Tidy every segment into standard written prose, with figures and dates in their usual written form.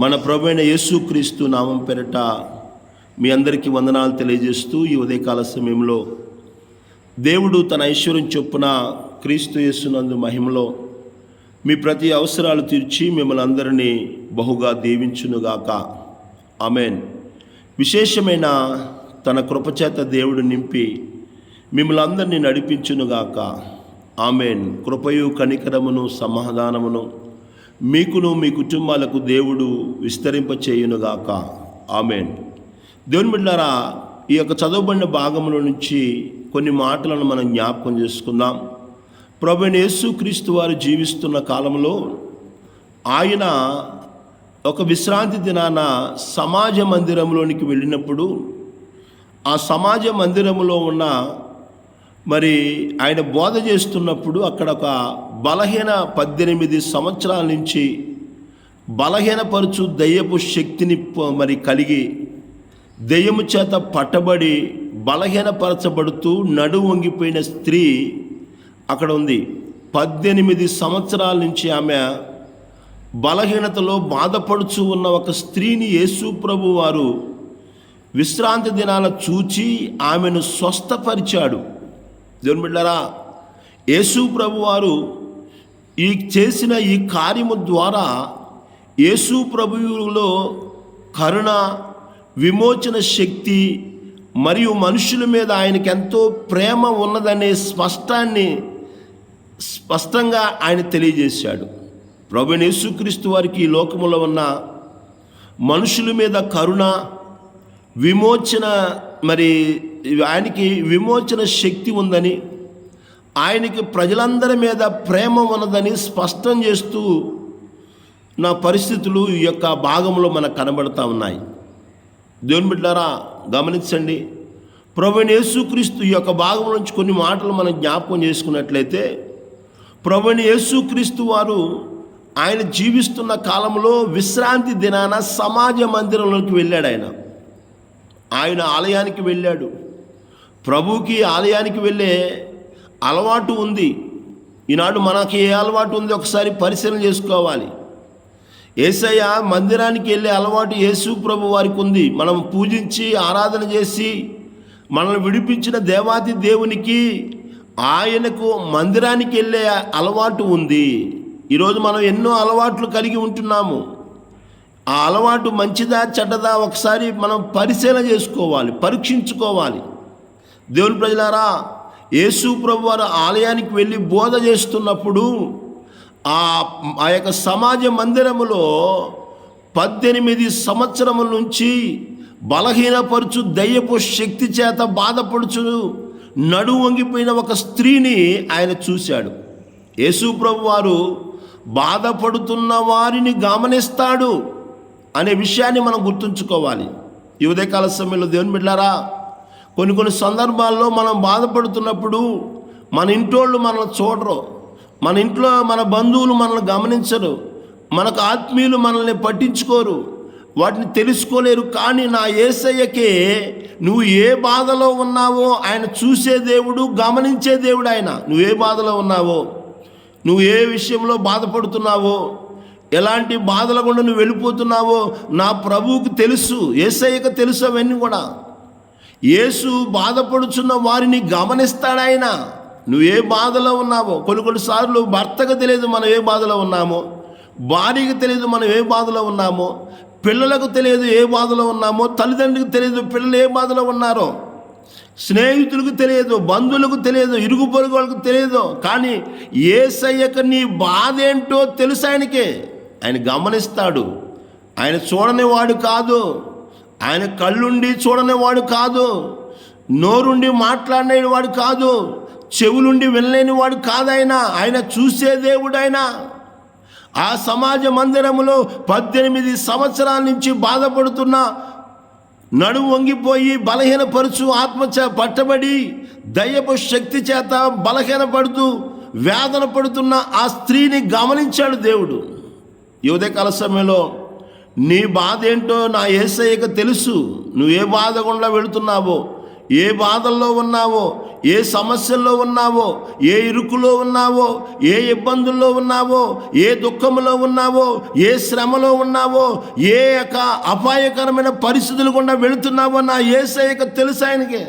మన ప్రభువైన యేసుక్రీస్తు నామం పేరట మీ అందరికీ వందనాలు తెలియజేస్తూ ఈ ఉదయకాల సమయంలో దేవుడు తన ఐశ్వర్యం చొప్పున క్రీస్తు యేసునందు మహిమలో మీ ప్రతి అవసరాలు తీర్చి మిమ్మల్ని అందరినీ బహుగా దీవించునుగాక. ఆమెన్. విశేషమైన తన కృపచేత దేవుడు నింపి మిమ్మల్ని అందరినీ నడిపించునుగాక. ఆమెన్. కృపయు కనికరమును సమాధానమును మీకును మీ కుటుంబాలకు దేవుడు విస్తరింపచేయునుగాక. ఆమెన్. దేవుని బిడ్డలారా, ఈ యొక్క చదవబడిన భాగంలో నుంచి కొన్ని మాటలను మనం జ్ఞాపకం చేసుకుందాం. ప్రభువైన యేసుక్రీస్తు వారు జీవిస్తున్న కాలంలో ఆయన ఒక విశ్రాంతి దినాన సమాజ మందిరంలోనికి వెళ్ళినప్పుడు ఆ సమాజ మందిరంలో ఉన్న ఆయన బోధ చేస్తున్నప్పుడు అక్కడ ఒక బలహీన 18 సంవత్సరాల నుంచి బలహీనపరచు దయ్యపు శక్తిని కలిగి దయ్యము చేత పట్టబడి బలహీనపరచబడుతూ నడుము వంగిపోయిన స్త్రీ అక్కడ ఉంది. 18 సంవత్సరాల నుంచి ఆమె బలహీనతలో బాధపడుచు ఉన్న ఒక స్త్రీని యేసు ప్రభు వారు విశ్రాంతి దినాన చూచి ఆమెను స్వస్థపరిచాడు. దేవుని బిడ్డలారా, యేసు ప్రభు వారు చేసిన ఈ కార్యము ద్వారా యేసు ప్రభువులో కరుణ, విమోచన శక్తి మరియు మనుషుల మీద ఆయనకి ఎంతో ప్రేమ ఉన్నదనే స్పష్టంగా ఆయన తెలియజేశాడు. ప్రభువైన యేసుక్రీస్తు వారికి ఈ లోకములో ఉన్న మనుషుల మీద కరుణ, విమోచన, ఆయనకి విమోచన శక్తి ఉందని, ఆయనకి ప్రజలందరి మీద ప్రేమ ఉన్నదని స్పష్టం చేస్తూ నా పరిస్థితులు ఈ యొక్క భాగంలో మనకు కనబడుతూ ఉన్నాయి. దేవుని బిడ్డలారా, గమనించండి. ప్రభువైన యేసుక్రీస్తు ఈ యొక్క భాగం నుంచి కొన్ని మాటలు మనం జ్ఞాపకం చేసుకున్నట్లయితే, ప్రభువైన యేసుక్రీస్తు వారు ఆయన జీవిస్తున్న కాలంలో విశ్రాంతి దినాన సమాజ మందిరంలోకి వెళ్ళాడు. ఆయన ఆలయానికి వెళ్ళాడు. ప్రభువుకి ఆలయానికి వెళ్ళే అలవాటు ఉంది. ఈనాడు మనకి ఏ అలవాటు ఉంది ఒకసారి పరిశీలన చేసుకోవాలి. యేసయ్య మందిరానికి వెళ్ళే అలవాటు యేసు ప్రభు వారికి ఉంది. మనం పూజించి ఆరాధన చేసి మనల్ని విడిపించిన దేవాది దేవునికి ఆయనకు మందిరానికి వెళ్ళే అలవాటు ఉంది. ఈరోజు మనం ఎన్నో అలవాట్లు కలిగి ఉంటున్నాము. ఆ అలవాటు మంచిదా చెడ్డదా ఒకసారి మనం పరిశీలన చేసుకోవాలి, పరీక్షించుకోవాలి. దేవుని ప్రజలారా, యేసు ప్రభు వారు ఆలయానికి వెళ్ళి బోధ చేస్తున్నప్పుడు ఆ యొక్క సమాజ మందిరములో 18 సంవత్సరముల నుంచి బలహీనపరచు దయ్యపు శక్తి చేత బాధపడుచు నడుము వంగిపోయిన ఒక స్త్రీని ఆయన చూశాడు. యేసు ప్రభు వారు బాధపడుతున్న వారిని గమనిస్తాడు అనే విషయాన్ని మనం గుర్తుంచుకోవాలి. ఈ ఉదయకాల సమయంలో దేవుని బిడ్డలారా, కొన్ని సందర్భాల్లో మనం బాధపడుతున్నప్పుడు మన ఇంటోళ్ళు మనల్ని చూడరు, మన ఇంట్లో మన బంధువులు మనల్ని గమనించరు, మనకు ఆత్మీయులు మనల్ని పట్టించుకోరు, వాటిని తెలుసుకోలేరు. కానీ నా యేసయ్యకే నువ్వు ఏ బాధలో ఉన్నావో ఆయన చూసే దేవుడు, గమనించే దేవుడు ఆయన. నువ్వు ఏ బాధలో ఉన్నావో, నువ్వు ఏ విషయంలో బాధపడుతున్నావో, ఎలాంటి బాధల గుండా నువ్వు వెళ్ళిపోతున్నావో నా ప్రభువుకు తెలుసు, యేసయ్యకు తెలుసు. అవన్నీ కూడా యేసు బాధపడుచున్న వారిని గమనిస్తాడాయన. నువ్వు ఏ బాధలో ఉన్నావో, కొన్నిసార్లు భర్తకు తెలియదు మనం ఏ బాధలో ఉన్నామో, భార్యకు తెలియదు మనం ఏ బాధలో ఉన్నామో, పిల్లలకు తెలియదు ఏ బాధలో ఉన్నామో, తల్లిదండ్రులకు తెలియదు పిల్లలు ఏ బాధలో ఉన్నారో, స్నేహితులకు తెలియదు, బంధువులకు తెలియదు, ఇరుగు పొరుగు వాళ్ళకు తెలియదు. కానీ యేసయ్యకు నీ బాధ ఏంటో తెలుసు ఆయనకే. ఆయన గమనిస్తాడు. ఆయన చూడనివాడు కాదు, ఆయన కళ్ళుండి చూడనివాడు కాదు, నోరుండి మాట్లాడనేవాడు కాదు, చెవులుండి వినలేని వాడు కాదు. ఆయన చూసే దేవుడు. ఆ సమాజ మందిరములో 18 సంవత్సరాల నుంచి బాధపడుతున్న, నడుము వంగిపోయి బలహీనపరుచు ఆత్మచే పట్టబడి దయ్యపు శక్తి చేత బలహీనపడుతూ వేదన పడుతున్న ఆ స్త్రీని గమనించాడు దేవుడు. ఈ ఉదయకాల సమయంలో నీ బాధ ఏంటో నా యేసయ్యకు తెలుసు. నువ్వు ఏ బాధ గుండా వెళుతున్నావో, ఏ బాధల్లో ఉన్నావో, ఏ సమస్యల్లో ఉన్నావో, ఏ ఇరుకులో ఉన్నావో, ఏ ఇబ్బందుల్లో ఉన్నావో, ఏ దుఃఖంలో ఉన్నావో, ఏ శ్రమలో ఉన్నావో, ఏ యొక్క అపాయకరమైన పరిస్థితులు గుండా వెళుతున్నావో నా యేసయ్యకు తెలుసు. ఆయనకి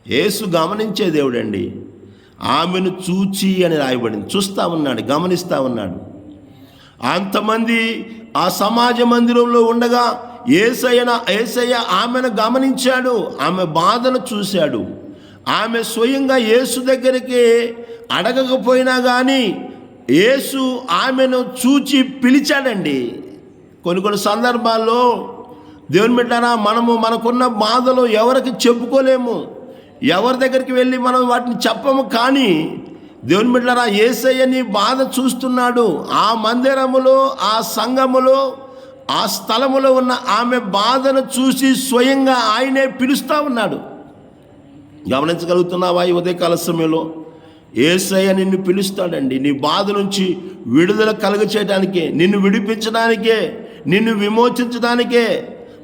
యేసు గమనించే దేవుడండి. ఆమెను చూచి అని రాయబడింది. చూస్తూ ఉన్నాడు, గమనిస్తూ ఉన్నాడు. అంతమంది ఆ సమాజ మందిరంలో ఉండగా యేసయ్య ఆమెను గమనించాడు, ఆమె బాధను చూశాడు. ఆమె స్వయంగా యేసు దగ్గరికి అడగకపోయినా కానీ యేసు ఆమెను చూచి పిలిచాడండి. కొన్ని సందర్భాల్లో దేవుని బిడ్డలారా, మనకున్న బాధలు ఎవరికి చెప్పుకోలేము, ఎవరి దగ్గరికి వెళ్ళి మనం వాటిని చెప్పము. కానీ దేవుని బిడ్డలారా, యేసయ్య నీ బాధ చూస్తున్నాడు. ఆ మందిరములో, ఆ సంఘములో, ఆ స్థలములో ఉన్న ఆమె బాధను చూసి స్వయంగా ఆయనే పిలుస్తూ ఉన్నాడు. గమనించగలుగుతున్నావా? ఈ ఉదయకాల సమయంలో యేసయ్య నిన్ను పిలుస్తాడండి. నీ బాధ నుంచి విడుదల కలుగచేయడానికే, నిన్ను విడిపించడానికే, నిన్ను విమోచించడానికే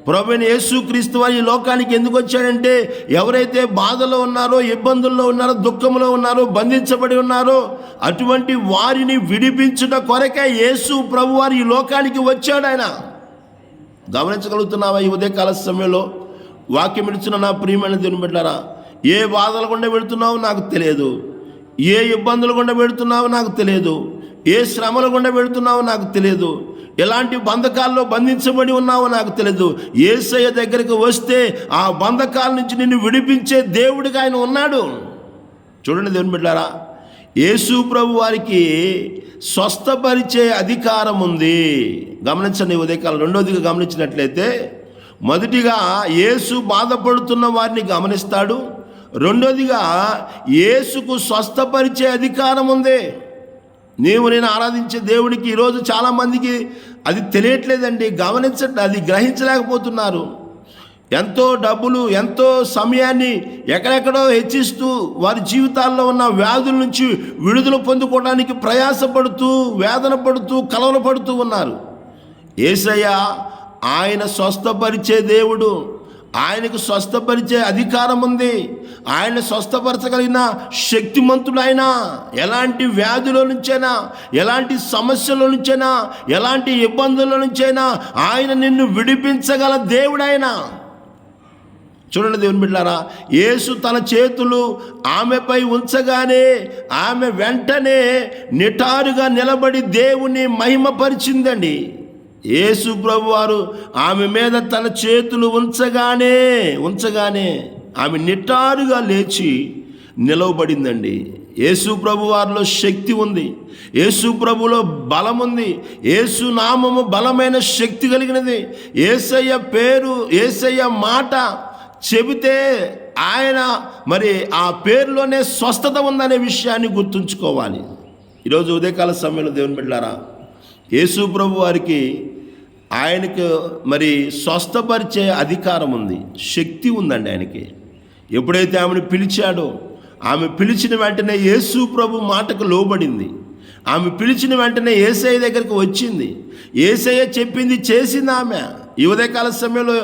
ప్రభువైన యేసుక్రీస్తు వారు ఈ లోకానికి ఎందుకు వచ్చాడంటే, ఎవరైతే బాధలో ఉన్నారో, ఇబ్బందుల్లో ఉన్నారో, దుఃఖంలో ఉన్నారో, బంధించబడి ఉన్నారో అటువంటి వారిని విడిపించుట కొరకే యేసు ప్రభు వారు ఈ లోకానికి వచ్చాడు. ఆయన గమనించగలుగుతున్నావా? ఈ ఉదయకాల సమయంలో వాక్యం ఇచ్చిన నా ప్రియమైన దేవుని బిడ్డలారా, ఏ బాధలు గుండా వెళుతున్నావో నాకు తెలియదు, ఏ ఇబ్బందులు గుండా వెళుతున్నావో నాకు తెలియదు, ఏ శ్రమల గుండా వెళుతున్నావో నాకు తెలియదు, ఎలాంటి బంధకాల్లో బంధించబడి ఉన్నావో నాకు తెలియదు. యేసయ్య దగ్గరికి వస్తే ఆ బంధకాల నుంచి నిన్ను విడిపించే దేవుడిగా ఆయన ఉన్నాడు. చూడండి దేవుని బిడ్డలారా, యేసు ప్రభు వారికి స్వస్థపరిచే అధికారం ఉంది. గమనించండి ఉదయకాలం. రెండోదిగా గమనించినట్లయితే, మొదటిగా యేసు బాధపడుతున్న వారిని గమనిస్తాడు. రెండోదిగా యేసుకు స్వస్థపరిచే అధికారం ఉంది. నేను ఆరాధించే దేవుడికి ఈరోజు చాలామందికి అది తెలియట్లేదండి, అది గ్రహించలేకపోతున్నారు. ఎంతో డబ్బులు, ఎంతో సమయాన్ని ఎక్కడెక్కడో హెచ్చిస్తూ వారి జీవితాల్లో ఉన్న వ్యాధుల నుంచి విడుదల పొందుకోవడానికి ప్రయాసపడుతూ, వేదన పడుతూ, కలవరపడుతూ ఉన్నారు. యేసయ్య ఆయన స్వస్థపరిచే దేవుడు. ఆయనకు స్వస్థపరిచే అధికారం ఉంది. ఆయన స్వస్థపరచగలిగిన శక్తిమంతుడు ఆయన. ఎలాంటి వ్యాధుల నుంచైనా, ఎలాంటి సమస్యల నుంచైనా, ఎలాంటి ఇబ్బందుల నుంచైనా ఆయన నిన్ను విడిపించగల దేవుడు ఆయన. చూడండి దేవుని బిడ్డలారా, యేసు తన చేతులు ఆమెపై ఉంచగానే ఆమె వెంటనే నిటారుగా నిలబడి దేవుని మహిమపరిచిందండి. యేసు ప్రభు వారు ఆమె మీద తన చేతులు ఉంచగానే ఆమె నిటారుగా లేచి నిలవబడిందండి. యేసు ప్రభు వారిలో శక్తి ఉంది, యేసు ప్రభులో బలం ఉంది. యేసు నామము బలమైన శక్తి కలిగినది. యేసయ్య పేరు, యేసయ్య మాట చెబితే ఆయన ఆ పేరులోనే స్వస్థత ఉందనే విషయాన్ని గుర్తుంచుకోవాలి. ఈరోజు ఉదయకాల సమయంలో దేవుని బిడ్డలారా, యేసు ప్రభు వారికి ఆయనకు స్వస్థపరిచే అధికారం ఉంది, శక్తి ఉందండి ఆయనకి. ఎప్పుడైతే ఆమెను పిలిచాడో, ఆమె పిలిచిన వెంటనే యేసు ప్రభు మాటకు లోబడింది. ఆమె పిలిచిన వెంటనే యేసయ్య దగ్గరికి వచ్చింది. యేసయ్య చెప్పింది చేసింది ఆమె. ఈ ఉదయకాల సమయంలో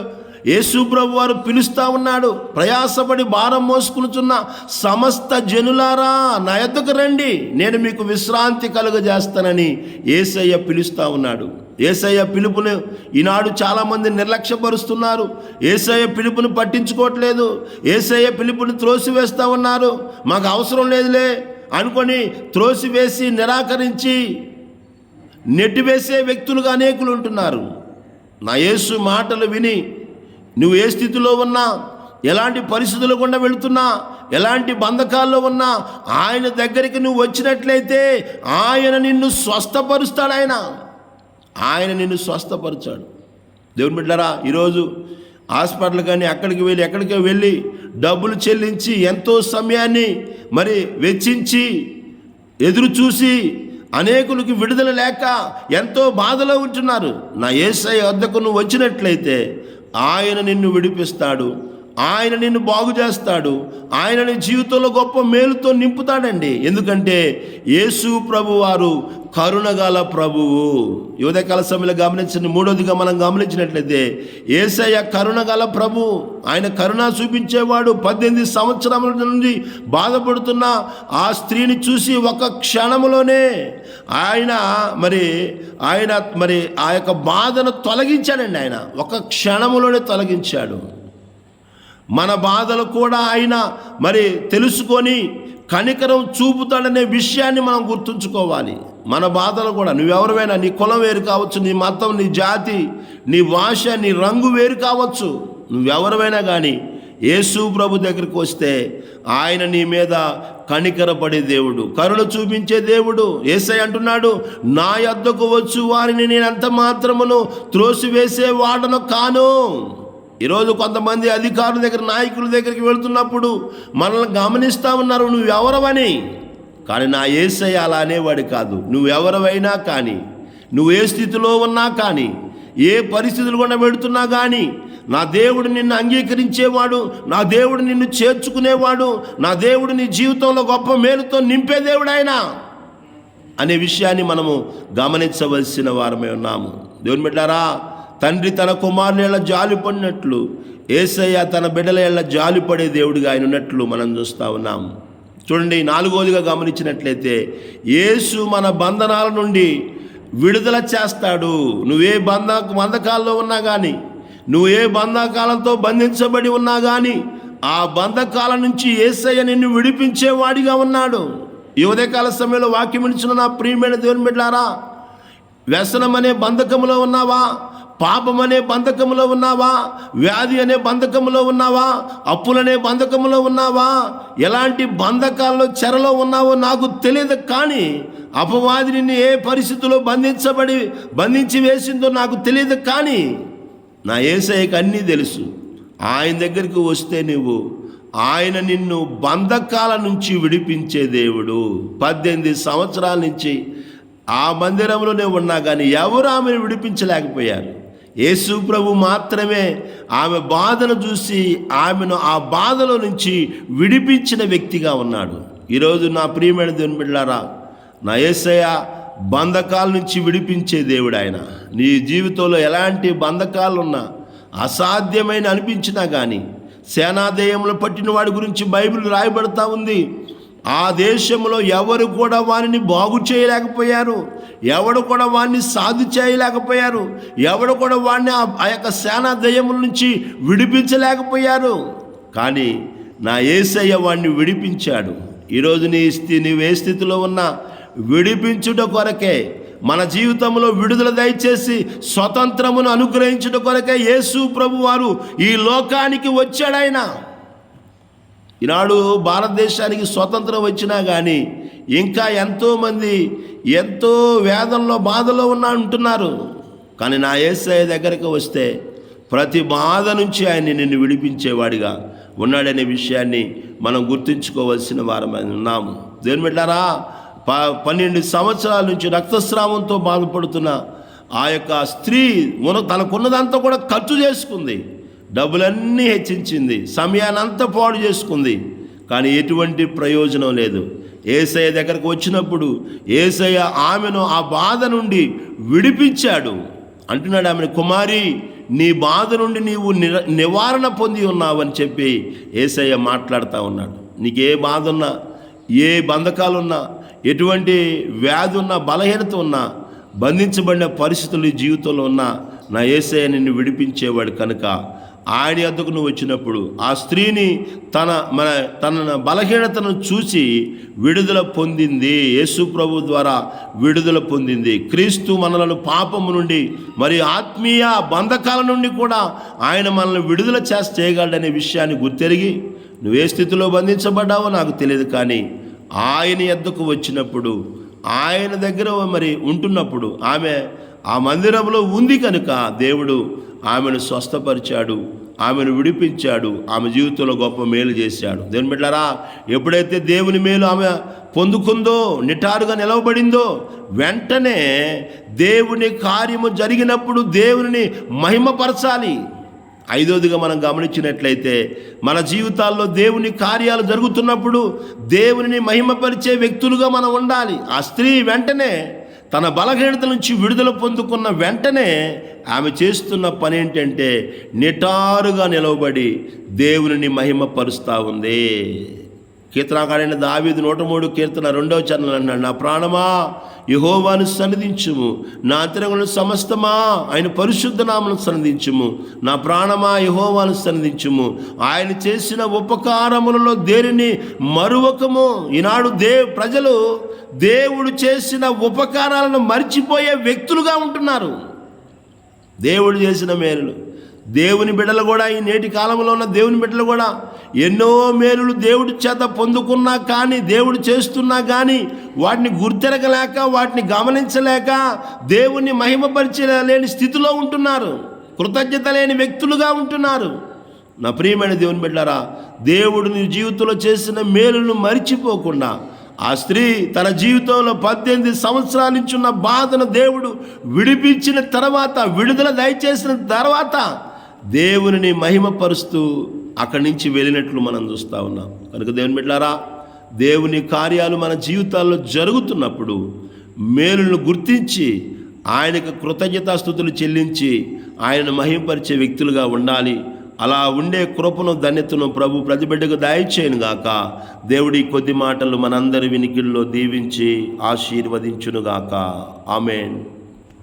యేసు ప్రభు వారు పిలుస్తూ ఉన్నాడు. ప్రయాసపడి భారం మోసుకునుచున్న సమస్త జనులారా నా యొద్దకు రండి, నేను మీకు విశ్రాంతి కలుగజేస్తానని యేసయ్య పిలుస్తూ ఉన్నాడు. యేసయ్య పిలుపును ఈనాడు చాలామంది నిర్లక్ష్యపరుస్తున్నారు. యేసయ్య పిలుపును పట్టించుకోవట్లేదు. యేసయ్య పిలుపుని త్రోసివేస్తూ ఉన్నారు. మాకు అవసరం లేదులే అనుకొని త్రోసివేసి, నిరాకరించి నెట్టివేసే వ్యక్తులుగా అనేకులు ఉంటున్నారు. నా యేసు మాటలు విని నువ్వు ఏ స్థితిలో ఉన్నా, ఎలాంటి పరిస్థితులు గుండా వెళుతున్నా, ఎలాంటి బంధకాల్లో ఉన్నా ఆయన దగ్గరికి నువ్వు వచ్చినట్లయితే ఆయన నిన్ను స్వస్థపరుస్తాడు. ఆయన నిన్ను స్వస్థపరిచాడు. దేవుని బిడ్డలారా, ఈరోజు హాస్పిటల్ కానీ ఎక్కడికి వెళ్ళి డబ్బులు చెల్లించి ఎంతో సమయాన్ని వెచ్చించి ఎదురు చూసి అనేకులకి విడుదల లేక ఎంతో బాధలో ఉంటున్నారు. నా యేసయ్య వద్దకు నువ్వు వచ్చినట్లయితే ఆయన నిన్ను విడిపిస్తాడు, ఆయన నిన్ను బాగు చేస్తాడు. ఆయన నీ జీవితంలో గొప్ప మేలుతో నింపుతాడండి. ఎందుకంటే యేసు ప్రభు వారు కరుణగల ప్రభువు. ఉదయకాల సమయంలో గమనించండి. మూడోదిగా మనం గమనించినట్లయితే యేసయ్య కరుణగల ప్రభు. ఆయన కరుణ చూపించేవాడు. 18 సంవత్సరముల నుండి బాధపడుతున్న ఆ స్త్రీని చూసి ఒక క్షణములోనే ఆయన ఆ యొక్క బాధను తొలగించాడండి. ఆయన ఒక క్షణములోనే తొలగించాడు. మన బాధలు కూడా ఆయన తెలుసుకొని కనికరం చూపుతాడనే విషయాన్ని మనం గుర్తుంచుకోవాలి. మన బాధలు కూడా, నువ్వెవరైనా, నీ కులం వేరు కావచ్చు, నీ మతం, నీ జాతి, నీ భాష, నీ రంగు వేరు కావచ్చు, నువ్వెవరైనా కానీ యేసు ప్రభు దగ్గరికి వస్తే ఆయన నీ మీద కనికరపడే దేవుడు, కరుణ చూపించే దేవుడు. యేసయ్య అంటున్నాడు, నా యొద్దకు వచ్చు వారిని నేను ఎంత మాత్రమును త్రోసివేసే వాడను కాను. ఈరోజు కొంతమంది అధికారుల దగ్గర, నాయకుల దగ్గరికి వెళుతున్నప్పుడు మనల్ని గమనిస్తూ ఉన్నారు, నువ్వెవరవని. కానీ నా యేసయ్య అలా అనేవాడు కాదు. నువ్వెవరవైనా కానీ, నువ్వు ఏ స్థితిలో ఉన్నా కానీ, ఏ పరిస్థితులు కూడా పెడుతున్నా కానీ, నా దేవుడు నిన్ను అంగీకరించేవాడు, నా దేవుడు నిన్ను చేర్చుకునేవాడు, నా దేవుడు నీ జీవితంలో గొప్ప మేలుతో నింపే దేవుడు ఆయన అనే విషయాన్ని మనము గమనించవలసిన వారమే ఉన్నాము. దేవుని బిడ్డలారా, తండ్రి తన కుమారుని ఎళ్ళ జాలిపడినట్లు యేసయ్య తన బిడ్డల ఎళ్ళ జాలిపడే దేవుడిగా ఆయన ఉన్నట్లు మనం చూస్తూ ఉన్నాం. చూడండి, 4వదిగా గమనించినట్లయితే యేసు మన బంధనాల నుండి విడుదల చేస్తాడు. నువ్వే బంధకాల్లో ఉన్నా కానీ, నువ్వు ఏ బంధకాలంతో బంధించబడి ఉన్నా కానీ, ఆ బంధకాల నుంచి యేసయ్య నిన్ను విడిపించేవాడిగా ఉన్నాడు. ఈ ఉదయకాల సమయంలో వాక్యం వినిచిన నా ప్రియమైన దేవుని బిడ్డలారా, వ్యసనం అనే బంధకములో ఉన్నావా? పాపం అనే బంధకములో ఉన్నావా? వ్యాధి అనే బంధకములో ఉన్నావా? అప్పులనే బంధకములో ఉన్నావా? ఎలాంటి బంధకాల్లో చెరలో ఉన్నావో నాకు తెలియదు, కానీ అపవాది నిన్ను ఏ పరిస్థితుల్లో బంధించి వేసిందో నాకు తెలియదు, కానీ నా యేసయ్యకి అన్నీ తెలుసు. ఆయన దగ్గరికి వస్తే ఆయన నిన్ను బంధకాల నుంచి విడిపించే దేవుడు. 18 సంవత్సరాల నుంచి ఆ మందిరంలోనే ఉన్నా కానీ ఎవరు ఆమెను విడిపించలేకపోయారు. యేసు ప్రభు మాత్రమే ఆమె బాధను చూసి ఆమెను ఆ బాధలో నుంచి విడిపించిన వ్యక్తిగా ఉన్నాడు. ఈరోజు నా ప్రియమైన దేవుని బిడ్డలారా, నా యేసయ్య బంధకాల నుంచి విడిపించే దేవుడు ఆయన. నీ జీవితంలో ఎలాంటి బంధకాలున్నా, అసాధ్యమైన అనిపించినా కానీ, సేనాదేయములు పట్టిన వాడి గురించి బైబిల్ రాయబడతా ఉంది. ఆ దేశంలో ఎవరు కూడా వారిని బాగు చేయలేకపోయారు, ఎవడు కూడా వాడిని సాధు చేయలేకపోయారు, ఎవడు కూడా వాడిని ఆ యొక్క సేనా దయ్యముల నుంచి విడిపించలేకపోయారు. కానీ నా యేసయ్య వాడిని విడిపించాడు. ఈరోజు నీవు ఏ స్థితిలో ఉన్నా విడిపించుట కొరకే, మన జీవితంలో విడుదల దయచేసి స్వతంత్రమును అనుగ్రహించుట కొరకే యేసు ప్రభు వారు ఈ లోకానికి వచ్చాడాయన. ఈనాడు భారతదేశానికి స్వతంత్రం వచ్చినా కానీ ఇంకా ఎంతోమంది ఎంతో వేదనలో, బాధలో అంటున్నారు. కానీ నా యేసయ్య దగ్గరికి వస్తే ప్రతి బాధ నుంచి ఆయన నిన్ను విడిపించేవాడిగా ఉన్నాడనే విషయాన్ని మనం గుర్తుంచుకోవాల్సిన వారమై ఉన్నాము. దేవుని బిడ్డలారా, 12 సంవత్సరాల నుంచి రక్తస్రావంతో బాధపడుతున్న ఆ యొక్క స్త్రీ తనకున్నదంతా కూడా ఖర్చు చేసుకుంది, డబ్బులన్నీ హెచ్చించింది, సమయాన్నంతా పాడు చేసుకుంది, కానీ ఎటువంటి ప్రయోజనం లేదు. యేసయ్య దగ్గరకు వచ్చినప్పుడు యేసయ్య ఆమెను ఆ బాధ నుండి విడిపించాడు. అంటున్నాడు ఆమెను, కుమారి, నీ బాధ నుండి నీవు నివారణ పొంది ఉన్నావని చెప్పి యేసయ్య మాట్లాడుతూ ఉన్నాడు. నీకు ఏ బాధ ఉన్నా, ఏ బంధకాలున్నా, ఎటువంటి వ్యాధి ఉన్నా, బలహీనత ఉన్నా, బంధించబడిన పరిస్థితులు ఈ జీవితంలో ఉన్నా, నా యేసయ్య నిన్ను విడిపించేవాడు కనుక ఆయన యొద్దకు నువ్వు వచ్చినప్పుడు ఆ స్త్రీని తన బలహీనతను చూసి విడుదల పొందింది. యేసు ప్రభు ద్వారా విడుదల పొందింది. క్రీస్తు మనలను పాపము నుండి ఆత్మీయ బంధకాల నుండి కూడా ఆయన మనల్ని విడుదల చేయగలడనే విషయాన్ని గుర్తెరిగి నువ్వు ఏ స్థితిలో బంధించబడ్డావో నాకు తెలియదు, కానీ ఆయన యొద్దకు వచ్చినప్పుడు, ఆయన దగ్గర ఉంటున్నప్పుడు, ఆమె ఆ మందిరంలో ఉంది కనుక దేవుడు ఆమెను స్వస్థపరిచాడు, ఆమెను విడిపించాడు, ఆమె జీవితంలో గొప్ప మేలు చేశాడు. దేవుని బిడ్డలారా, ఎప్పుడైతే దేవుని మేలు ఆమె పొందుకుందో, నిటారుగా నిలవబడిందో, వెంటనే దేవుని కార్యము జరిగినప్పుడు దేవుని మహిమపరచాలి. ఐదోదిగా మనం గమనించినట్లయితే మన జీవితాల్లో దేవుని కార్యాలు జరుగుతున్నప్పుడు దేవునిని మహిమపరిచే వ్యక్తులుగా మనం ఉండాలి. ఆ స్త్రీ వెంటనే తన బలహీనత నుంచి విడుదల పొందుకున్న వెంటనే ఆమె చేస్తున్న పని ఏంటంటే నిటారుగా నిలవబడి దేవునిని మహిమపరుస్తూ ఉంది. కీర్తనాకారుడైన దావీదు 103 కీర్తన 2వ చరణంలో అన్నాడు, నా ప్రాణమా యెహోవాను సన్నిధించుము, నా అంతరంగంలో సమస్తమా ఆయన పరిశుద్ధ నామమును సన్నిధించుము. నా ప్రాణమా యెహోవాను సన్నిధించుము, ఆయన చేసిన ఉపకారములలో దేనిని మరువకము. ఈనాడు ప్రజలు దేవుడు చేసిన ఉపకారాలను మర్చిపోయే వ్యక్తులుగా ఉంటున్నారు. దేవుడు చేసిన మేలులు, దేవుని బిడ్డలు కూడా, ఈ నేటి కాలంలో ఉన్న దేవుని బిడ్డలు కూడా ఎన్నో మేలులు దేవుడి చేత పొందుకున్నా కానీ, దేవుడు చేస్తున్నా కానీ వాటిని గుర్తెరగలేక, వాటిని గమనించలేక దేవుణ్ణి మహిమపరచలేని స్థితిలో ఉంటున్నారు. కృతజ్ఞత లేని వ్యక్తులుగా ఉంటున్నారు. నా ప్రియమైన దేవుని బిడ్డలారా, దేవుడు నీ జీవితంలో చేసిన మేలును మరిచిపోకుండా, ఆ స్త్రీ తన జీవితంలో 18 సంవత్సరాల నుంచి ఉన్న బాధను దేవుడు విడిపించిన తర్వాత, విడుదల దయచేసిన తర్వాత దేవునిని మహిమపరుస్తూ అక్కడి నుంచి వెళ్ళినట్లు మనం చూస్తూ ఉన్నాం. కనుక దేవుని బిడ్డలారా, దేవుని కార్యాలు మన జీవితాల్లో జరుగుతున్నప్పుడు మేలును గుర్తించి ఆయనకు కృతజ్ఞతాస్తుతులు చెల్లించి ఆయనను మహిమపరిచే వ్యక్తులుగా ఉండాలి. అలా ఉండే కృపను, ధన్యతను ప్రభు ప్రతి బిడ్డకు దయచేయను గాక. దేవుడి కొద్ది మాటలు మనందరి వినికిల్లో దీవించి ఆశీర్వదించునుగాక. ఆమేన్.